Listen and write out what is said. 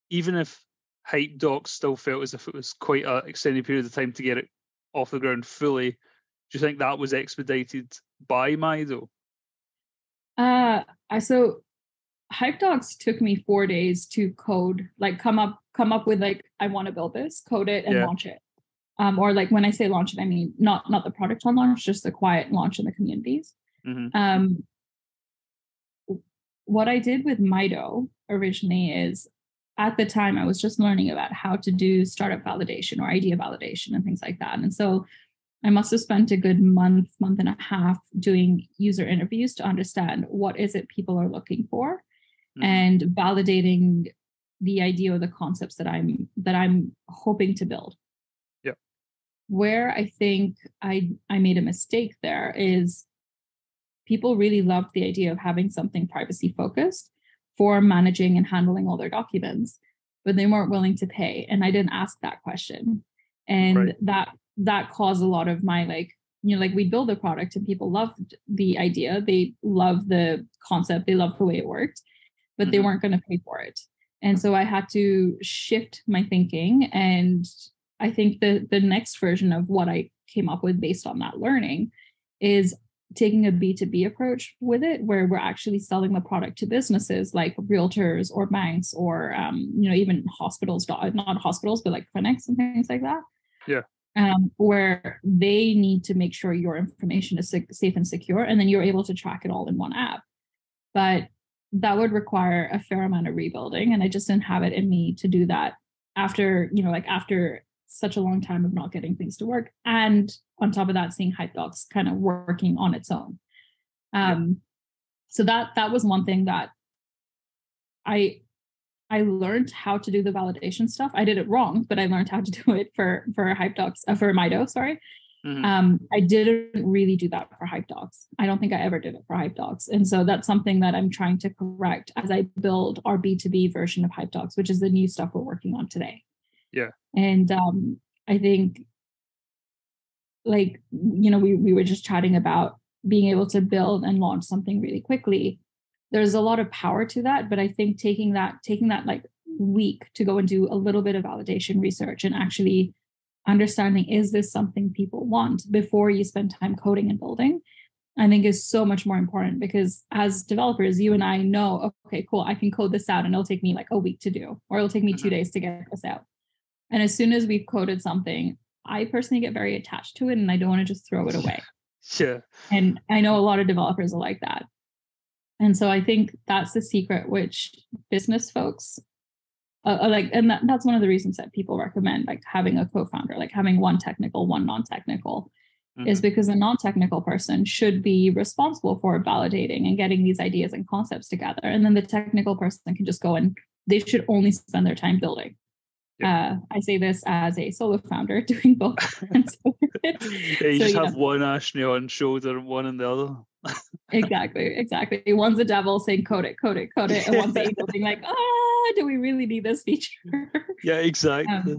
even if Hype Docs still felt as if it was quite an extended period of time to get it off the ground fully, do you think that was expedited by Mido? So Hype Docs took me 4 days to code, like come up with like, I want to build this, code it and launch it. Or like when I say launch it, I mean not the product on launch, just the quiet launch in the communities. Mm-hmm. What I did with Mido originally is, at the time, I was just learning about how to do startup validation or idea validation and things like that. And so I must have spent a good month and a half doing user interviews to understand what is it people are looking for, and validating the idea or the concepts that I'm hoping to build. Yeah. Where I think I made a mistake there is, people really loved the idea of having something privacy focused for managing and handling all their documents, but they weren't willing to pay. And I didn't ask that question. And that caused a lot of my, like, we build a product and people loved the idea. They love the concept. They love the way it worked, but they weren't going to pay for it. And so I had to shift my thinking. And I think the next version of what I came up with based on that learning is taking a B2B approach with it, where we're actually selling the product to businesses like realtors or banks or, even hospitals, not hospitals, but like clinics and things like that. Yeah. Where they need to make sure your information is safe and secure, and then you're able to track it all in one app. But that would require a fair amount of rebuilding, and I just didn't have it in me to do that after such a long time of not getting things to work. And on top of that, seeing Hype Docs kind of working on its own. So that was one thing that I learned how to do the validation stuff. I did it wrong, but I learned how to do it for Hype Docs, for Mido, sorry. I didn't really do that for Hype Docs. I don't think I ever did it for Hype Docs. And so that's something that I'm trying to correct as I build our B2B version of Hype Docs, which is the new stuff we're working on today. Yeah. And I think, we were just chatting about being able to build and launch something really quickly. There's a lot of power to that, but I think taking that like week to go and do a little bit of validation research and actually understanding, is this something people want, before you spend time coding and building, I think is so much more important. Because as developers, you and I know, okay, cool, I can code this out and it'll take me like a week to do, or it'll take me 2 days to get this out. And as soon as we've coded something, I personally get very attached to it and I don't want to just throw it away. Sure. And I know a lot of developers are like that. And so I think that's the secret, which business folks and that's one of the reasons that people recommend like having a co-founder, like having one technical, one non-technical, is because a non-technical person should be responsible for validating and getting these ideas and concepts together. And then the technical person can just go and they should only spend their time building. I say this as a solo founder doing both. You just have one Ashley on shoulder and one on the other. Exactly. One's the devil saying code it, and one's the angel being like, do we really need this feature? Yeah, exactly.